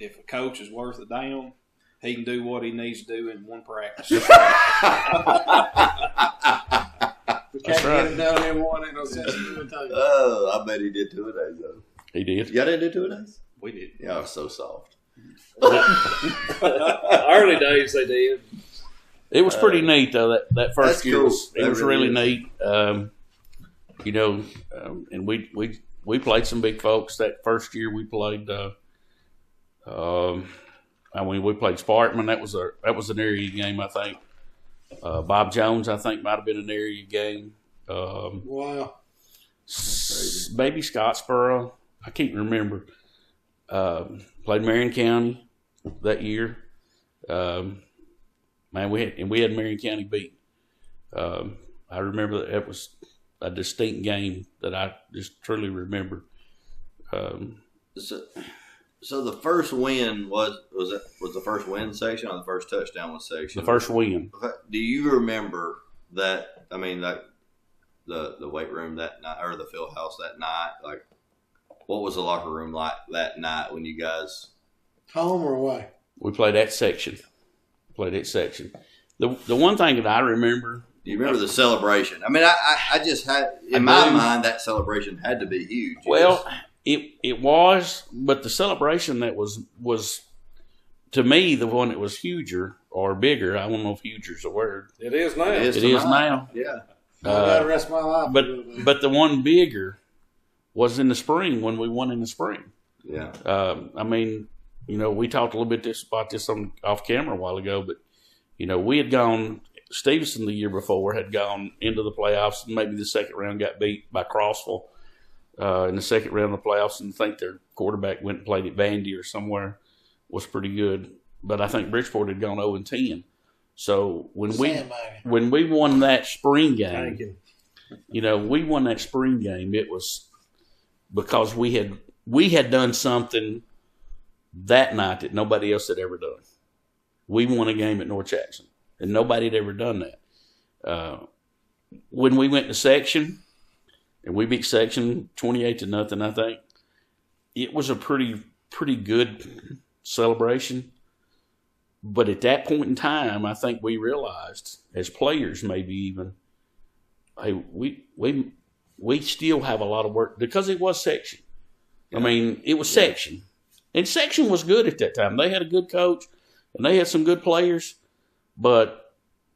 a coach is worth a damn, he can do what he needs to do in one practice. We can't get him down here one. Ain't no sense in doing it. Oh, I bet he did 2-a-days though. He did. Y'all didn't do 2-a-days? We did. Y'all are so soft. Early days they did. It was pretty neat though. That first year cool. was really neat. And we played some big folks that first year. We played. We played Sparkman. That was an area game, I think. Bob Jones, I think, might have been an area game. Wow. Maybe Scottsboro. I can't remember. Played Marion County that year. We had Marion County beat. I remember that it was a distinct game that I just truly remember. So the first win was the first win section, or the first touchdown was section? The first win. Do you remember that? I mean, like the weight room that night, or the field house that night. Like, what was the locker room like that night when you guys? Home or away? We played that section. The one thing that I remember. Do you remember the celebration? I mean, I just had in my mind that celebration had to be huge. Well. It was, but the celebration that was to me the one that was huger or bigger. I don't know if huger is a word. It is now. It is now. Yeah. I got the rest of my life. But the one bigger was in the spring when we won in the spring. Yeah. I mean, we talked a little bit about this off camera a while ago, but, we had gone – Stevenson the year before had gone into the playoffs, and maybe the second round got beat by Crossville in the second round of the playoffs, and I think their quarterback went and played at Vandy or somewhere, was pretty good. But I think Bridgeport had gone 0-10. So when we won that spring game, we won that spring game, it was because we had done something that night that nobody else had ever done. We won a game at North Jackson, and nobody had ever done that. When we went to section, and we beat section 28-0, I think, it was a pretty good celebration. But at that point in time, I think we realized, as players maybe even, hey, we still have a lot of work, because it was section. Yeah. I mean, it was section. And section was good at that time. They had a good coach, and they had some good players, but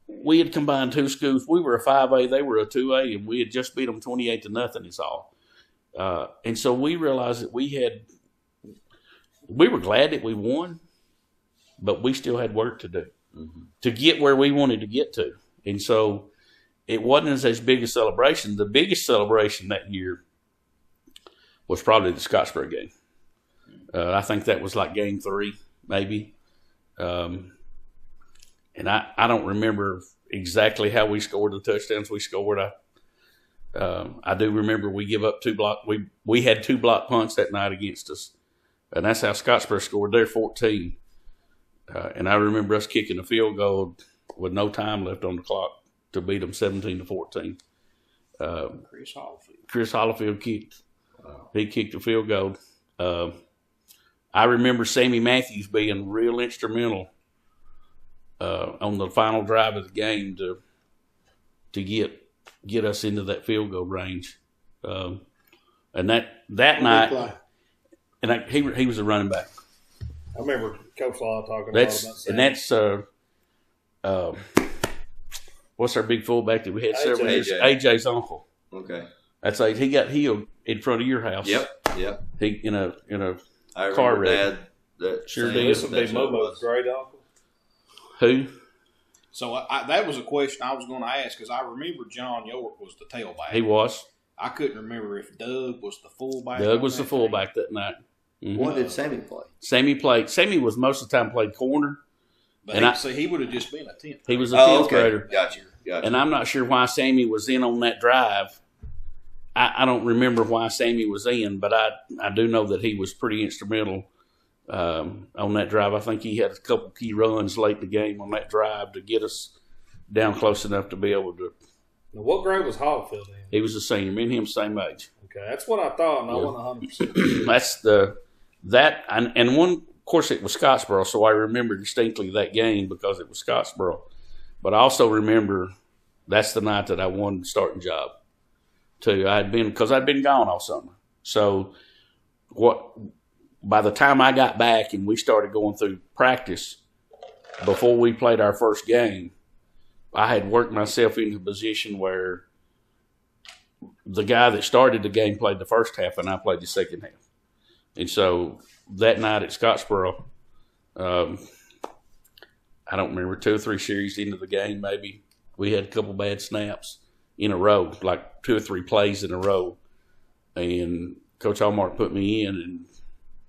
we had combined two schools. We were a 5A, they were a 2A, and we had just beat them 28-0 is all. And so we realized that we were glad that we won, but we still had work to do to get where we wanted to get to. And so it wasn't as big a celebration. The biggest celebration that year was probably the Scottsboro game. I think that was like game 3, maybe. And I don't remember exactly how we scored the touchdowns we scored. I do remember we give up 2 block. We had 2 block punts that night against us, and that's how Scottsboro scored their 14. And I remember us kicking a field goal with no time left on the clock to beat them 17-14. Chris Hollifield kicked. He kicked a field goal. I remember Sammy Matthews being real instrumental on the final drive of the game to get us into that field goal range. And that night, and he was a running back. I remember Coach Law talking about that. And that's what's our big fullback that we had several years? AJ's uncle. Okay. That's he got healed in front of your house. Yep. He in a car wreck. Dad, that sure did. This would be Momo's great uncle. Who? So that was a question I was going to ask, because I remember John York was the tailback. He was. I couldn't remember if Doug was the fullback. Doug was the fullback that night. Mm-hmm. What did Sammy play? Sammy was most of the time played corner. But he would have just been a 10th. He was a 10th grader. Gotcha. And I'm not sure why Sammy was in on that drive. I don't remember why Sammy was in, but I do know that he was pretty instrumental on that drive. I think he had a couple key runs late in the game on that drive to get us down close enough to be able to. Now, what grade was Hallfield in? He was a senior. Me and him same age. Okay, that's what I thought, and I wasn't 100%. That's and one. Of course, it was Scottsboro, so I remember distinctly that game because it was Scottsboro. But I also remember that's the night that I won the starting job. Too, I'd been gone all summer. So, by the time I got back and we started going through practice before we played our first game, I had worked myself into a position where the guy that started the game played the first half and I played the second half. And so that night at Scottsboro, I don't remember, 2 or 3 series into the game, maybe we had a couple bad snaps in a row, like 2 or 3 plays in a row. And Coach Hallmark put me in, and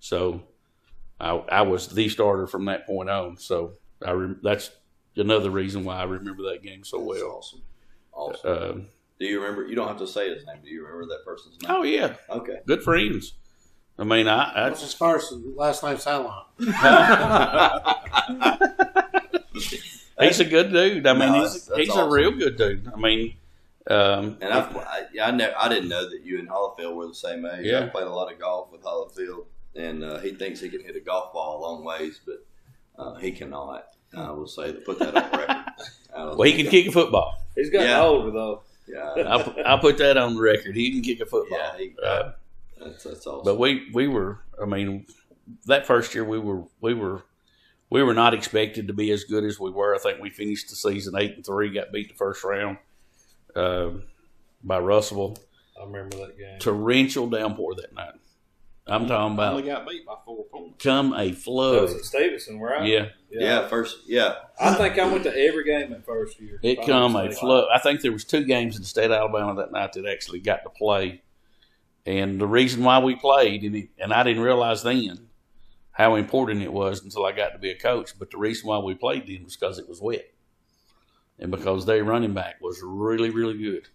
so I was the starter from that point on. So that's another reason why I remember that game so well. Awesome. Do you remember? You don't have to say his name. Do you remember that person's name? Oh, yeah. Okay. Good friends. I mean, what's his first and last name sound like? He's a good dude. I mean, he's awesome. a real good dude. I mean, and I didn't know that you and Hollifield were the same age. Yeah. I played a lot of golf with Hollifield, and he thinks he can hit a golf ball a long ways, but he cannot. I will say to put that on record. Well, he can kick a football. He's gotten older though. Yeah, I'll put that on the record. He can kick a football. Yeah, that's awesome. But we were. I mean, that first year we were not expected to be as good as we were. I think we finished the season 8-3. Got beat the first round by Russellville, I remember that game. Torrential downpour that night. I'm talking about. Only got beat by 4 points. Come a flood. That was at Stevenson, right? Yeah. First. Yeah. I think I went to every game that first year. It come a flood. I think there was 2 games in the state of Alabama that night that actually got to play. And the reason why we played, and I didn't realize then how important it was until I got to be a coach, but the reason why we played then was because it was wet. And because their running back was really, really good.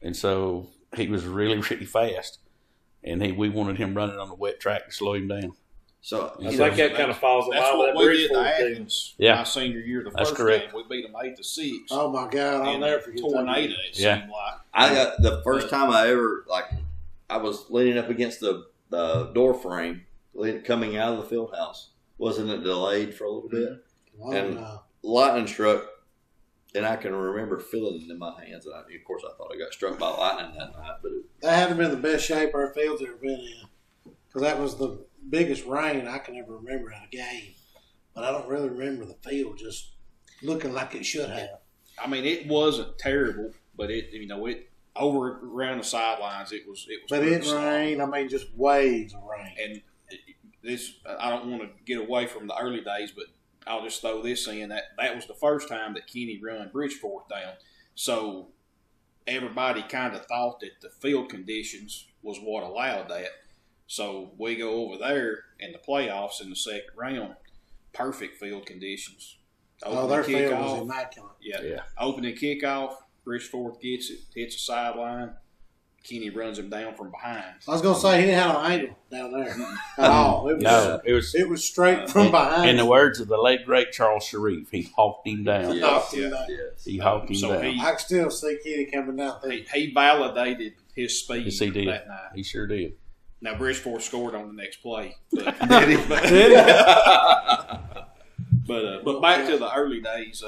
And so he was really, really fast. And we wanted him running on the wet track to slow him down. So I think that kind of falls in line with that we did to Bridgeport team. Athens my senior year. The first game, we beat them 8-6. Oh my God! I'll never forget tornado. It seemed like I got the first time I ever I was leaning up against the door frame, coming out of the field house. Wasn't it delayed for a little bit? And lightning struck. And I can remember feeling it in my hands. And of course, I thought I got struck by lightning that night. But that had to been the best shape our field's ever been in, because that was the biggest rain I can ever remember in a game. But I don't really remember the field just looking like it should have. I mean, it wasn't terrible, but it over around the sidelines, it was. But it rained. I mean, just waves of rain. And I don't want to get away from the early days, but I'll just throw this in that was the first time that Kenny run Bridgeport down. So everybody kind of thought that the field conditions was what allowed that. So we go over there in the playoffs in the second round, perfect field conditions. Their field was immaculate. Yeah. Opening kickoff, Bridgeport gets it, hits the sideline. Kenny runs him down from behind. I was going to say, he didn't have an angle down there at all. It was straight from behind. In the words of the late, great Charles Sharif, he hawked him down. He hawked him down. He hawked him down. I can still see Kenny coming down there. He validated his speed that night. He sure did. Now, Bridgeport scored on the next play. But, did he? but back to the early days,